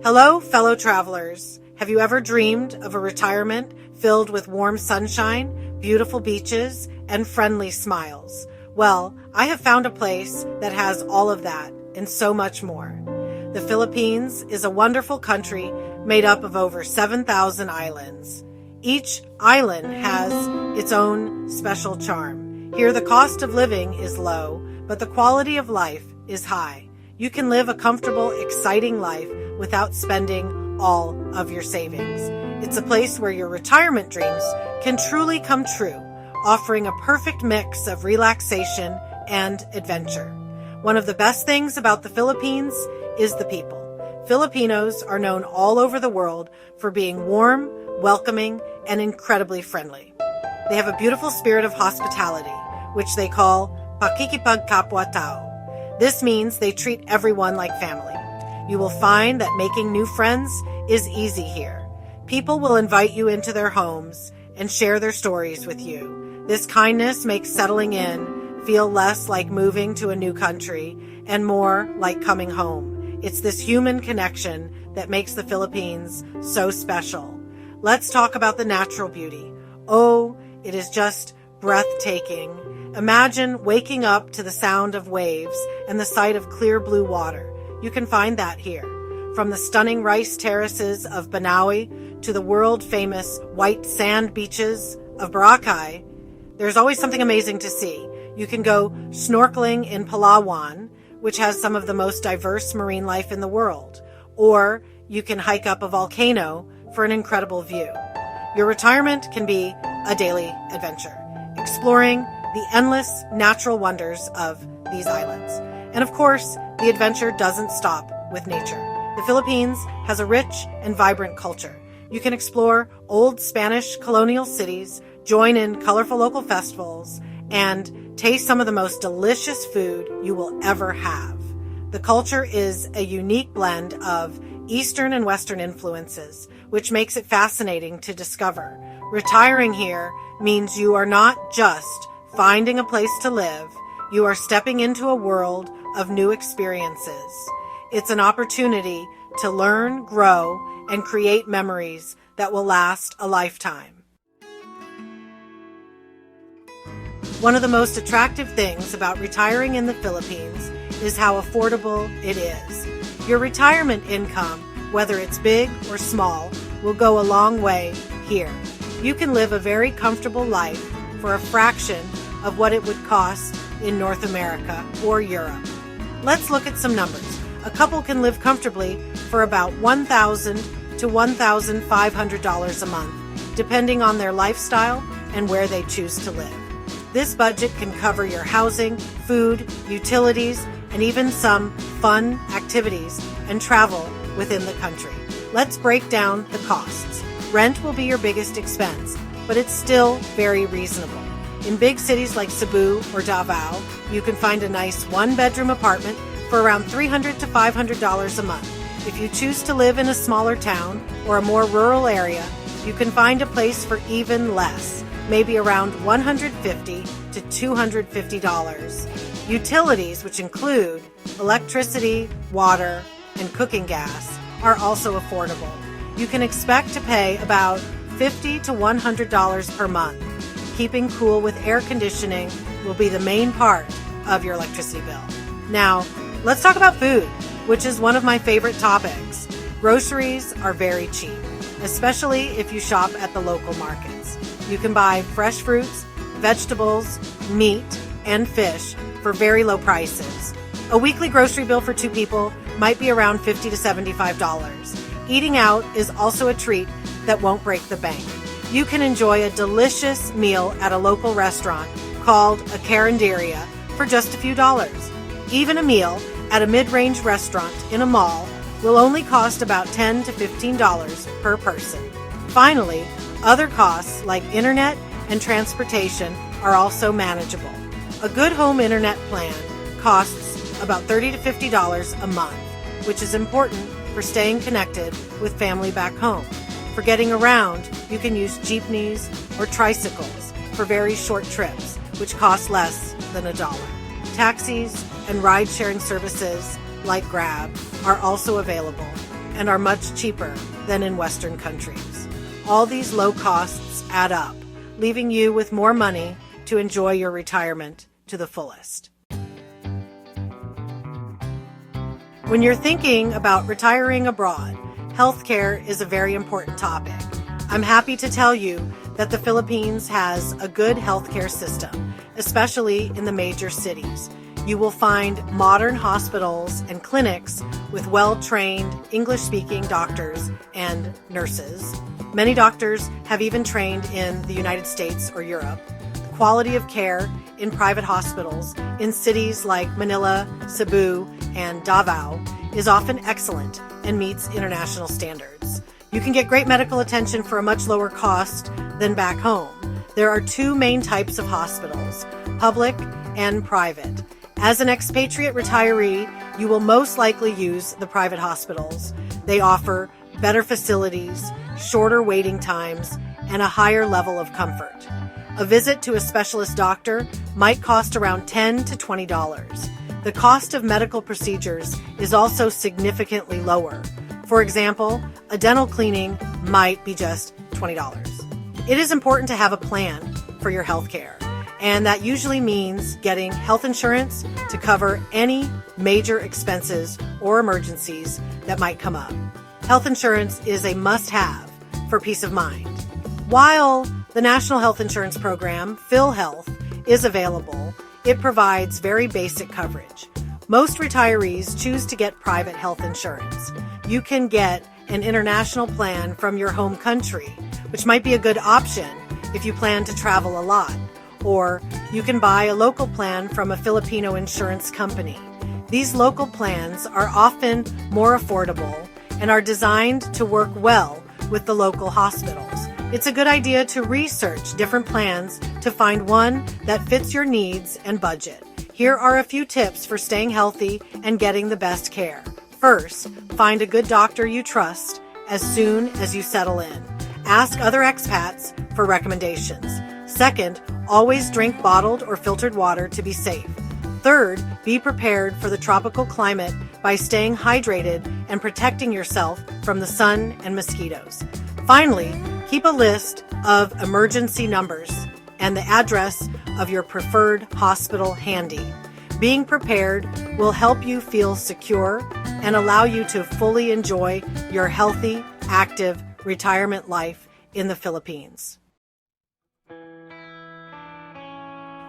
Hello, fellow travelers. Have you ever dreamed of a retirement filled with warm sunshine, beautiful beaches, and friendly smiles? Well, I have found a place that has all of that and so much more. The Philippines is a wonderful country made up of over 7,000 islands. Each island has its own special charm. Here, the cost of living is low, but the quality of life is high. You can live a comfortable, exciting life without spending all of your savings. It's a place where your retirement dreams can truly come true, offering a perfect mix of relaxation and adventure. One of the best things about the Philippines is the people. Filipinos are known all over the world for being warm, welcoming, and incredibly friendly. They have a beautiful spirit of hospitality, which they call pakikipagkapwa-tao. This means they treat everyone like family. You will find that making new friends is easy here. People will invite you into their homes and share their stories with you. This kindness makes settling in feel less like moving to a new country and more like coming home. It's this human connection that makes the Philippines so special. Let's talk about the natural beauty. Oh, it is just breathtaking. Imagine waking up to the sound of waves and the sight of clear blue water. You can find that here. From the stunning rice terraces of Banaue to the world-famous white sand beaches of Boracay, there's always something amazing to see. You can go snorkeling in Palawan, which has some of the most diverse marine life in the world. Or you can hike up a volcano for an incredible view. Your retirement can be a daily adventure, exploring the endless natural wonders of these islands. And of course, the adventure doesn't stop with nature. The Philippines has a rich and vibrant culture. You can explore old Spanish colonial cities, join in colorful local festivals, and taste some of the most delicious food you will ever have. The culture is a unique blend of Eastern and Western influences, which makes it fascinating to discover. Retiring here means you are not just finding a place to live, you are stepping into a world of new experiences. It's an opportunity to learn, grow, and create memories that will last a lifetime. One of the most attractive things about retiring in the Philippines is how affordable it is. Your retirement income, whether it's big or small, will go a long way here. You can live a very comfortable life for a fraction of what it would cost in North America or Europe. Let's look at some numbers. A couple can live comfortably for about $1,000 to $1,500 a month, depending on their lifestyle and where they choose to live. This budget can cover your housing, food, utilities, and even some fun activities and travel within the country. Let's break down the costs. Rent will be your biggest expense, but it's still very reasonable. In big cities like Cebu or Davao, you can find a nice one-bedroom apartment for around $300 to $500 a month. If you choose to live in a smaller town or a more rural area, you can find a place for even less, maybe around $150 to $250. Utilities, which include electricity, water, and cooking gas, are also affordable. You can expect to pay about $50 to $100 per month. Keeping cool with air conditioning will be the main part of your electricity bill. Now, let's talk about food, which is one of my favorite topics. Groceries are very cheap, especially if you shop at the local markets. You can buy fresh fruits, vegetables, meat, and fish for very low prices. A weekly grocery bill for two people might be around $50 to $75. Eating out is also a treat that won't break the bank. You can enjoy a delicious meal at a local restaurant called a carinderia for just a few dollars. Even a meal at a mid-range restaurant in a mall will only cost about $10 to $15 per person. Finally, other costs like internet and transportation are also manageable. A good home internet plan costs about $30 to $50 a month, which is important for staying connected with family back home. For getting around, you can use jeepneys or tricycles for very short trips, which cost less than $1. Taxis and ride-sharing services like Grab are also available. and are much cheaper than in Western countries. All these low costs add up, leaving you with more money to enjoy your retirement to the fullest. When you're thinking about retiring abroad, healthcare is a very important topic. I'm happy to tell you that the Philippines has a good healthcare system, especially in the major cities. You will find modern hospitals and clinics with well-trained English-speaking doctors and nurses. Many doctors have even trained in the United States or Europe. The quality of care in private hospitals in cities like Manila, Cebu, and Davao is often excellent and meets international standards. You can get great medical attention for a much lower cost than back home. There are two main types of hospitals, public and private. As an expatriate retiree, you will most likely use the private hospitals. They offer better facilities, shorter waiting times, and a higher level of comfort. A visit to a specialist doctor might cost around $10 to $20. The cost of medical procedures is also significantly lower. For example, a dental cleaning might be just $20. It is important to have a plan for your health care, and that usually means getting health insurance to cover any major expenses or emergencies that might come up. Health insurance is a must-have for peace of mind. While the National Health Insurance Program, PhilHealth, is available, it provides very basic coverage. Most retirees choose to get private health insurance. You can get an international plan from your home country, which might be a good option if you plan to travel a lot. Or you can buy a local plan from a Filipino insurance company. These local plans are often more affordable and are designed to work well with the local hospitals. It's a good idea to research different plans to find one that fits your needs and budget. Here are a few tips for staying healthy and getting the best care. First, find a good doctor you trust as soon as you settle in. Ask other expats for recommendations. Second, always drink bottled or filtered water to be safe. Third, be prepared for the tropical climate by staying hydrated and protecting yourself from the sun and mosquitoes. Finally, keep a list of emergency numbers and the address of your preferred hospital handy. Being prepared will help you feel secure and allow you to fully enjoy your healthy, active retirement life in the Philippines.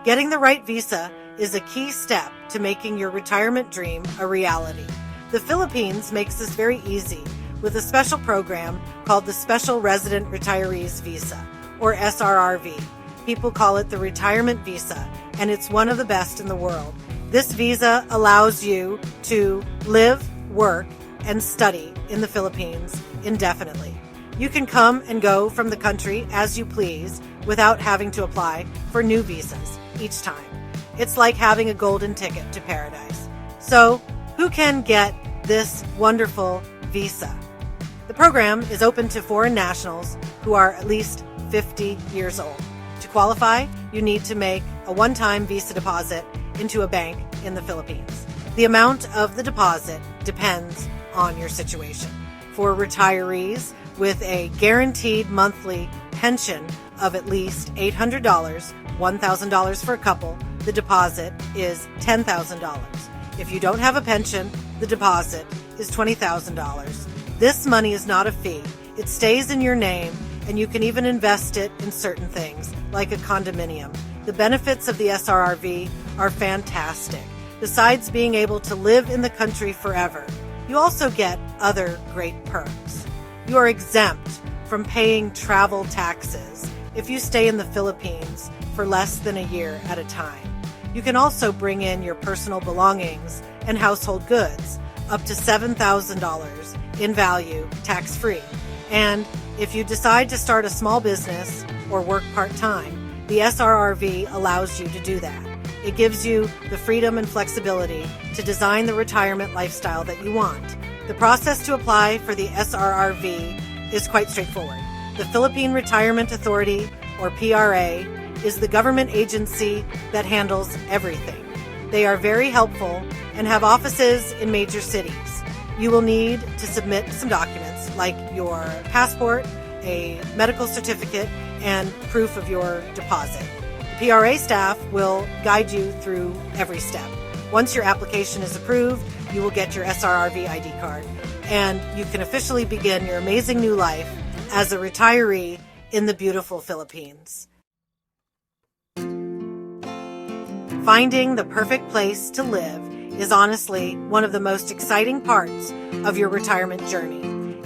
Getting the right visa is a key step to making your retirement dream a reality. The Philippines makes this very easy with a special program called the Special Resident Retirees Visa, or SRRV. People call it the retirement visa, and it's one of the best in the world. This visa allows you to live, work, and study in the Philippines indefinitely. You can come and go from the country as you please without having to apply for new visas each time. It's like having a golden ticket to paradise. So, who can get this wonderful visa? The program is open to foreign nationals who are at least 50 years old. To qualify, you need to make a one-time visa deposit into a bank in the Philippines. The amount of the deposit depends on your situation. For retirees with a guaranteed monthly pension of at least $800, $1,000 for a couple, the deposit is $10,000. If you don't have a pension, the deposit is $20,000. This money is not a fee. It stays in your name, and you can even invest it in certain things, like a condominium. The benefits of the SRRV are fantastic. Besides being able to live in the country forever, you also get other great perks. You are exempt from paying travel taxes if you stay in the Philippines for less than a year at a time. You can also bring in your personal belongings and household goods, up to $7,000 in value, tax-free. And if you decide to start a small business or work part-time, the SRRV allows you to do that. It gives you the freedom and flexibility to design the retirement lifestyle that you want. The process to apply for the SRRV is quite straightforward. The Philippine Retirement Authority, or PRA, is the government agency that handles everything. They are very helpful and have offices in major cities. you will need to submit some documents like your passport, a medical certificate, and proof of your deposit. The PRA staff will guide you through every step. Once your application is approved, you will get your SRRV ID card, and you can officially begin your amazing new life as a retiree in the beautiful Philippines. Finding the perfect place to live is honestly one of the most exciting parts of your retirement journey.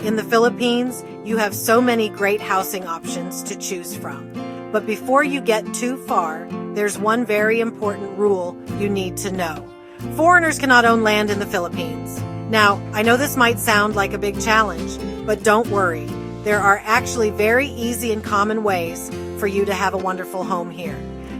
In the Philippines, you have so many great housing options to choose from. But before you get too far, there's one very important rule you need to know. Foreigners cannot own land in the Philippines. Now, I know this might sound like a big challenge, but don't worry. There are actually very easy and common ways for you to have a wonderful home here.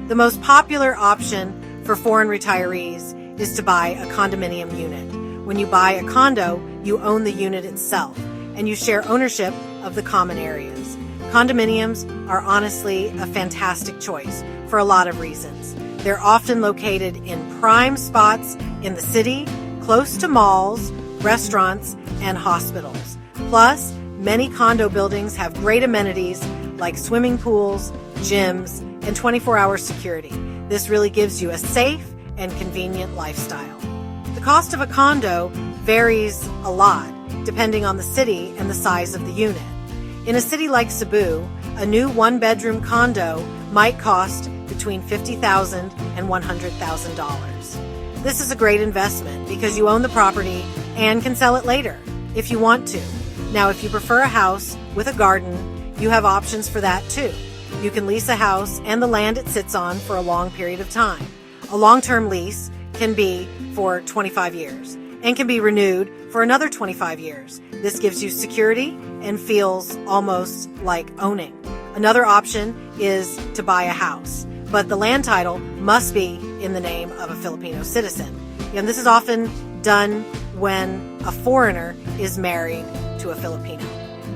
The most popular option for foreign retirees is to buy a condominium unit. When you buy a condo, you own the unit itself, and you share ownership of the common areas. Condominiums are honestly a fantastic choice for a lot of reasons. They're often located in prime spots in the city, close to malls, restaurants, and hospitals. Plus, many condo buildings have great amenities like swimming pools, gyms, and 24-hour security. This really gives you a safe and convenient lifestyle. The cost of a condo varies a lot depending on the city and the size of the unit. In a city like Cebu, a new one-bedroom condo might cost between $50,000 and $100,000. This is a great investment because you own the property and can sell it later if you want to. Now, if you prefer a house with a garden, you have options for that too. You can lease a house and the land it sits on for a long period of time. A long-term lease can be for 25 years and can be renewed for another 25 years. This gives you security and feels almost like owning. Another option is to buy a house, but the land title must be in the name of a Filipino citizen. And this is often done when a foreigner is married to a Filipino.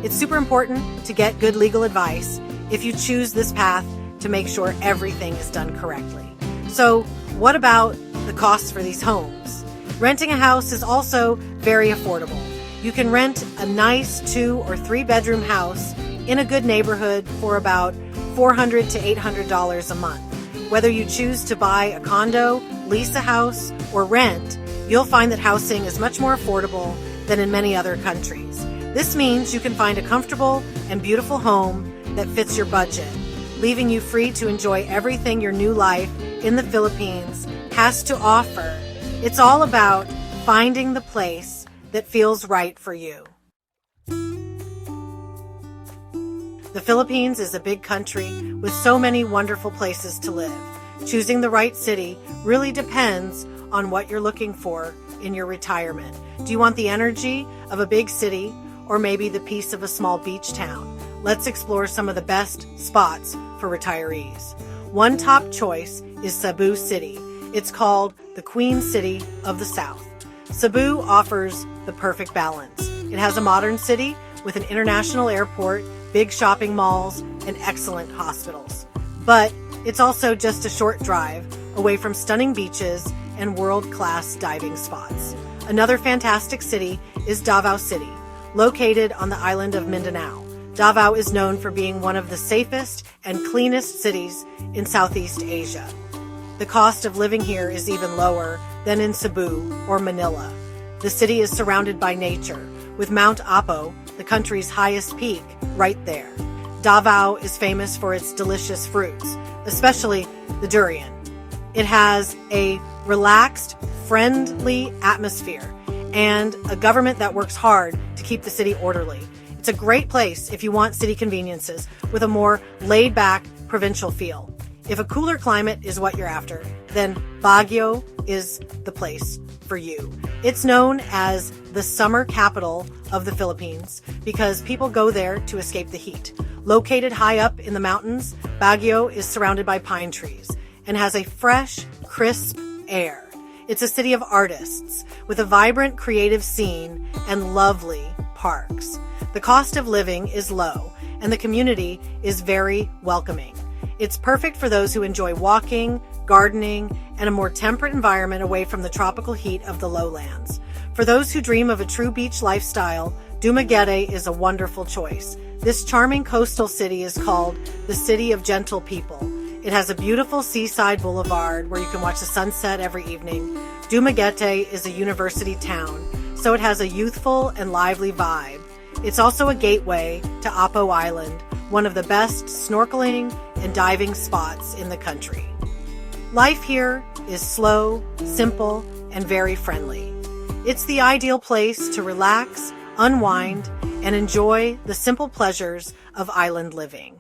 It's super important to get good legal advice if you choose this path to make sure everything is done correctly. So, what about the costs for these homes? Renting a house is also very affordable. You can rent a nice 2 or 3 bedroom house in a good neighborhood for about $400 to $800 a month. Whether you choose to buy a condo, lease a house, or rent, you'll find that housing is much more affordable than in many other countries. This means you can find a comfortable and beautiful home that fits your budget, leaving you free to enjoy everything your new life in the Philippines has to offer. It's all about finding the place that feels right for you. The Philippines is a big country with so many wonderful places to live. Choosing the right city really depends on what you're looking for in your retirement. Do you want the energy of a big city or maybe the peace of a small beach town? Let's explore some of the best spots for retirees. One top choice is Cebu City. It's called the Queen City of the South. Cebu offers the perfect balance. It has a modern city with an international airport, big shopping malls, and excellent hospitals. But it's also just a short drive away from stunning beaches and world-class diving spots. Another fantastic city is Davao City, located on the island of Mindanao. Davao is known for being one of the safest and cleanest cities in Southeast Asia. The cost of living here is even lower than in Cebu or Manila. The city is surrounded by nature, with Mount Apo, the country's highest peak, right there. Davao is famous for its delicious fruits, especially the durian. It has a relaxed, friendly atmosphere and a government that works hard to keep the city orderly. It's a great place if you want city conveniences with a more laid-back provincial feel. If a cooler climate is what you're after, then Baguio is the place for you. It's known as the summer capital of the Philippines because people go there to escape the heat. Located high up in the mountains, Baguio is surrounded by pine trees and has a fresh, crisp air. It's a city of artists with a vibrant creative scene and lovely parks. The cost of living is low and the community is very welcoming. It's perfect for those who enjoy walking, gardening, and a more temperate environment away from the tropical heat of the lowlands. For those who dream of a true beach lifestyle, Dumaguete is a wonderful choice. This charming coastal city is called the City of Gentle People. It has a beautiful seaside boulevard where you can watch the sunset every evening. Dumaguete is a university town, so it has a youthful and lively vibe. It's also a gateway to Apo Island, one of the best snorkeling and diving spots in the country. Life here is slow, simple, and very friendly. It's the ideal place to relax, unwind, and enjoy the simple pleasures of island living.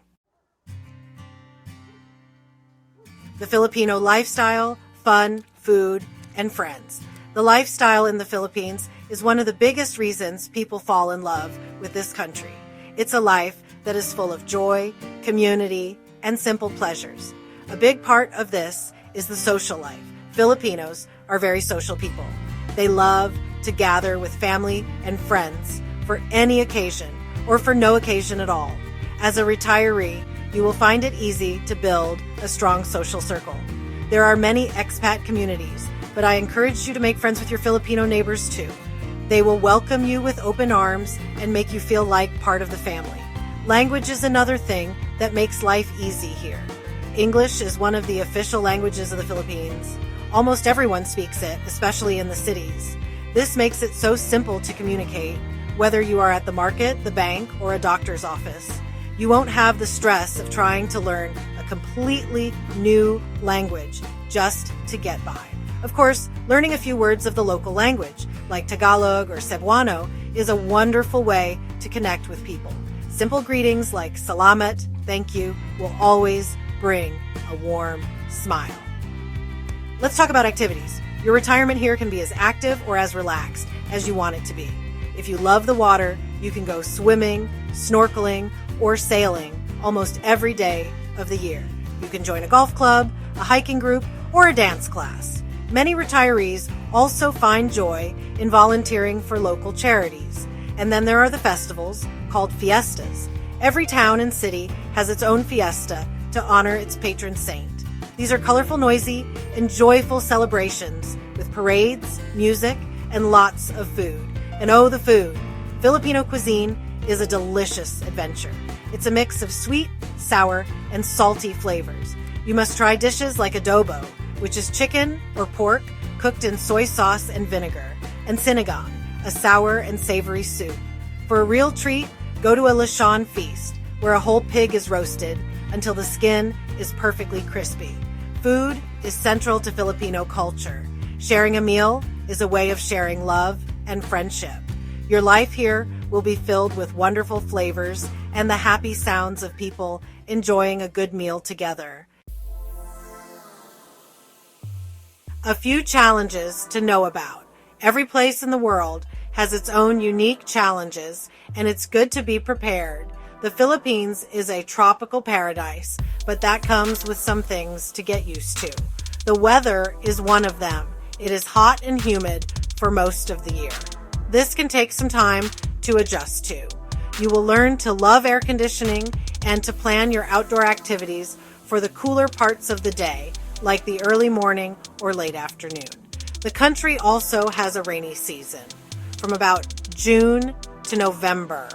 The Filipino lifestyle, fun, food, and friends. The lifestyle in the Philippines is one of the biggest reasons people fall in love with this country. It's a life that is full of joy, community, and simple pleasures. A big part of this is the social life. Filipinos are very social people. They love to gather with family and friends for any occasion or for no occasion at all. As a retiree, you will find it easy to build a strong social circle. There are many expat communities, but I encourage you to make friends with your Filipino neighbors too. They will welcome you with open arms and make you feel like part of the family. Language is another thing that makes life easy here. English is one of the official languages of the Philippines. Almost everyone speaks it, especially in the cities. This makes it so simple to communicate, whether you are at the market, the bank, or a doctor's office. You won't have the stress of trying to learn a completely new language just to get by. Of course, learning a few words of the local language, like Tagalog or Cebuano, is a wonderful way to connect with people. Simple greetings like salamat, thank you, will always bring a warm smile. Let's talk about activities. Your retirement here can be as active or as relaxed as you want it to be. If you love the water, you can go swimming, snorkeling, or sailing almost every day of the year. You can join a golf club, a hiking group, or a dance class. Many retirees also find joy in volunteering for local charities. And then there are the festivals called fiestas. Every town and city has its own fiesta to honor its patron saint. These are colorful, noisy, and joyful celebrations with parades, music, and lots of food. And oh, the food! Filipino cuisine is a delicious adventure. It's a mix of sweet, sour, and salty flavors. You must try dishes like adobo, which is chicken or pork cooked in soy sauce and vinegar, and sinigang, a sour and savory soup. For a real treat, go to a lechon feast, where a whole pig is roasted until the skin is perfectly crispy. Food is central to Filipino culture. Sharing a meal is a way of sharing love and friendship. Your life here will be filled with wonderful flavors and the happy sounds of people enjoying a good meal together. A few challenges to know about. Every place in the world has its own unique challenges, and it's good to be prepared. The Philippines is a tropical paradise, but that comes with some things to get used to. The weather is one of them. It is hot and humid for most of the year. This can take some time to adjust to. You will learn to love air conditioning and to plan your outdoor activities for the cooler parts of the day, like the early morning or late afternoon. The country also has a rainy season, from about June to November,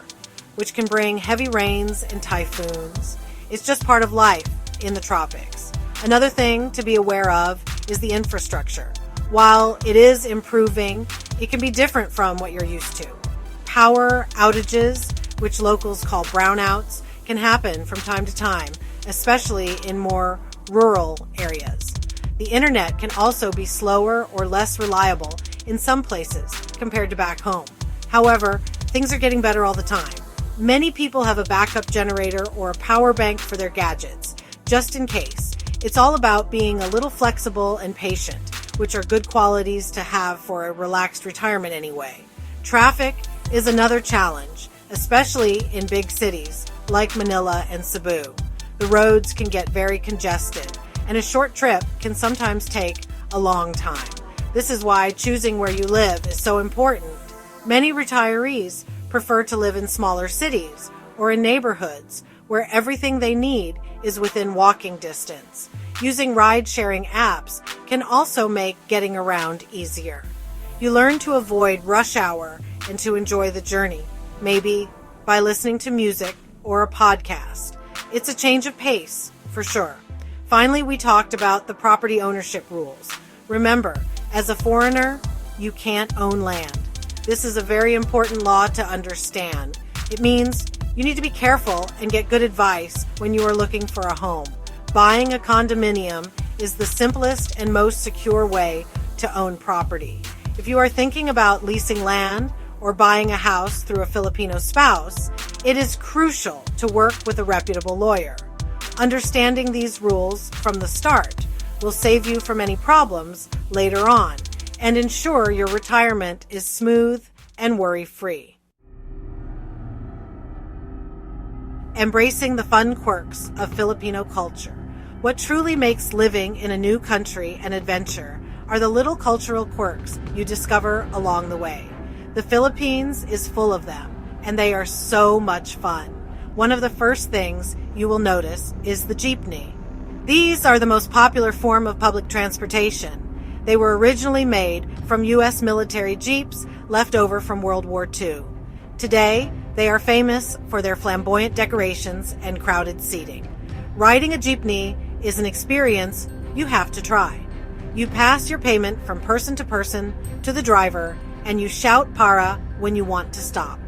which can bring heavy rains and typhoons. It's just part of life in the tropics. Another thing to be aware of is the infrastructure. While it is improving, it can be different from what you're used to. Power outages, which locals call brownouts, can happen from time to time, especially in more rural areas. The internet can also be slower or less reliable in some places compared to back home. However, things are getting better all the time. Many people have a backup generator or a power bank for their gadgets, just in case. It's all about being a little flexible and patient, which are good qualities to have for a relaxed retirement anyway. Traffic is another challenge, especially in big cities like Manila and Cebu. The roads can get very congested, and a short trip can sometimes take a long time. This is why choosing where you live is so important. Many retirees prefer to live in smaller cities or in neighborhoods where everything they need is within walking distance. Using ride-sharing apps can also make getting around easier. You learn to avoid rush hour and to enjoy the journey, maybe by listening to music or a podcast. It's a change of pace, for sure. Finally, we talked about the property ownership rules. Remember, as a foreigner, you can't own land. This is a very important law to understand. It means you need to be careful and get good advice when you are looking for a home. Buying a condominium is the simplest and most secure way to own property. If you are thinking about leasing land or buying a house through a Filipino spouse, it is crucial to work with a reputable lawyer. Understanding these rules from the start will save you from any problems later on and ensure your retirement is smooth and worry-free. Embracing the fun quirks of Filipino culture. What truly makes living in a new country an adventure are the little cultural quirks you discover along the way. The Philippines is full of them, and they are so much fun. One of the first things you will notice is the jeepney. These are the most popular form of public transportation. They were originally made from U.S. military jeeps left over from World War II. Today, they are famous for their flamboyant decorations and crowded seating. Riding a jeepney is an experience you have to try. You pass your payment from person to person to the driver, and you shout para when you want to stop.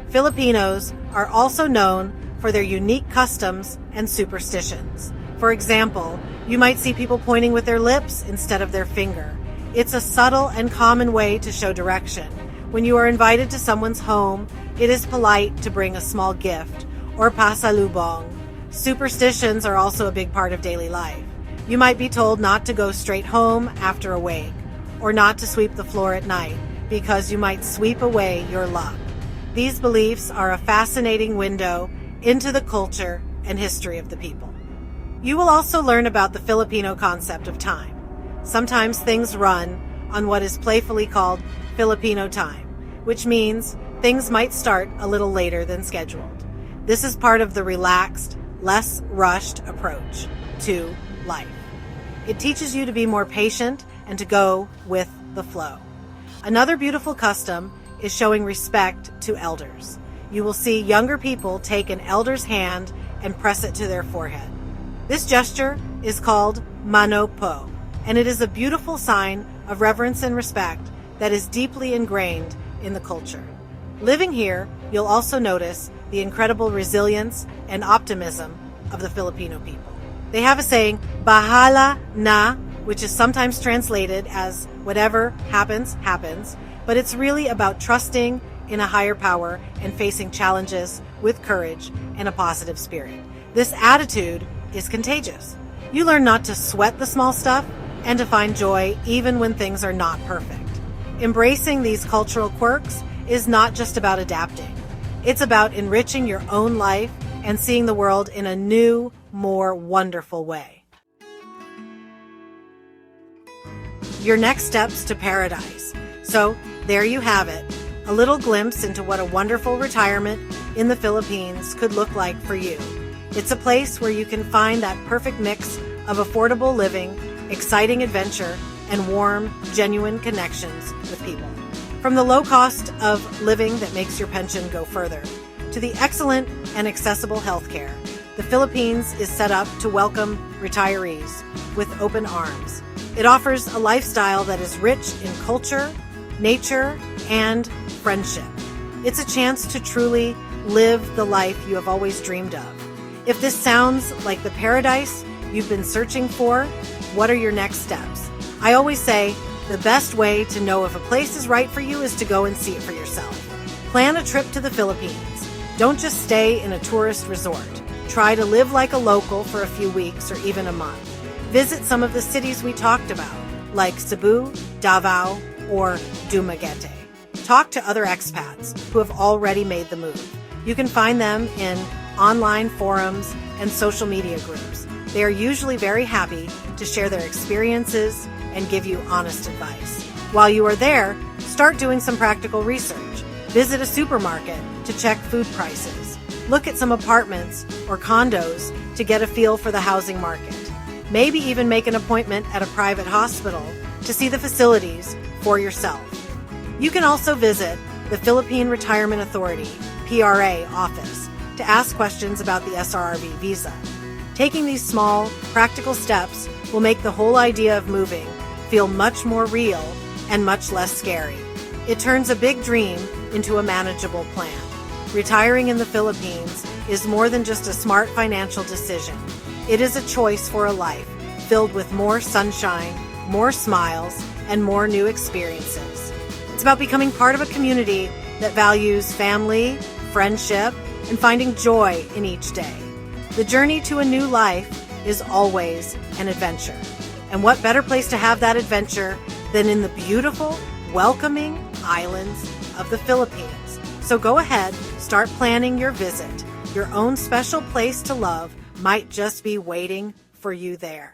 Filipinos are also known for their unique customs and superstitions. For example, you might see people pointing with their lips instead of their finger. It's a subtle and common way to show direction. When you are invited to someone's home, it is polite to bring a small gift or pasalubong. Superstitions are also a big part of daily life. You might be told not to go straight home after a wake, or not to sweep the floor at night because you might sweep away your luck. These beliefs are a fascinating window into the culture and history of the people. You will also learn about the Filipino concept of time. Sometimes things run on what is playfully called Filipino time, which means things might start a little later than scheduled. This is part of the relaxed, less rushed approach to life. It teaches you to be more patient and to go with the flow. Another beautiful custom is showing respect to elders. You will see younger people take an elder's hand and press it to their forehead. This gesture is called mano po, and it is a beautiful sign of reverence and respect that is deeply ingrained in the culture. Living here, you'll also notice the incredible resilience and optimism of the Filipino people. They have a saying, bahala na, which is sometimes translated as whatever happens, happens, but it's really about trusting in a higher power and facing challenges with courage and a positive spirit. This attitude is contagious. You learn not to sweat the small stuff and to find joy even when things are not perfect. Embracing these cultural quirks is not just about adapting. It's about enriching your own life and seeing the world in a new, more wonderful way. Your next steps to paradise. So there you have it, a little glimpse into what a wonderful retirement in the Philippines could look like for you. It's a place where you can find that perfect mix of affordable living, exciting adventure, and warm, genuine connections with people. From the low cost of living that makes your pension go further, to the excellent and accessible healthcare, the Philippines is set up to welcome retirees with open arms. It offers a lifestyle that is rich in culture, nature, and friendship. It's a chance to truly live the life you have always dreamed of. If this sounds like the paradise you've been searching for, what are your next steps? I always say the best way to know if a place is right for you is to go and see it for yourself. Plan a trip to the Philippines. Don't just stay in a tourist resort. Try to live like a local for a few weeks or even a month. Visit some of the cities we talked about, like Cebu, Davao, or Dumaguete. Talk to other expats who have already made the move. You can find them in online forums and social media groups. They are usually very happy to share their experiences and give you honest advice. While you are there, start doing some practical research. Visit a supermarket to check food prices. Look at some apartments or condos to get a feel for the housing market. Maybe even make an appointment at a private hospital to see the facilities for yourself. You can also visit the Philippine Retirement Authority, PRA, office to ask questions about the SRRV visa. Taking these small, practical steps will make the whole idea of moving feel much more real and much less scary. It turns a big dream into a manageable plan. Retiring in the Philippines is more than just a smart financial decision. It is a choice for a life filled with more sunshine, more smiles, and more new experiences. It's about becoming part of a community that values family, friendship, and finding joy in each day. The journey to a new life is always an adventure. And what better place to have that adventure than in the beautiful, welcoming islands of the Philippines? So go ahead, start planning your visit. Your own special place to love might just be waiting for you there.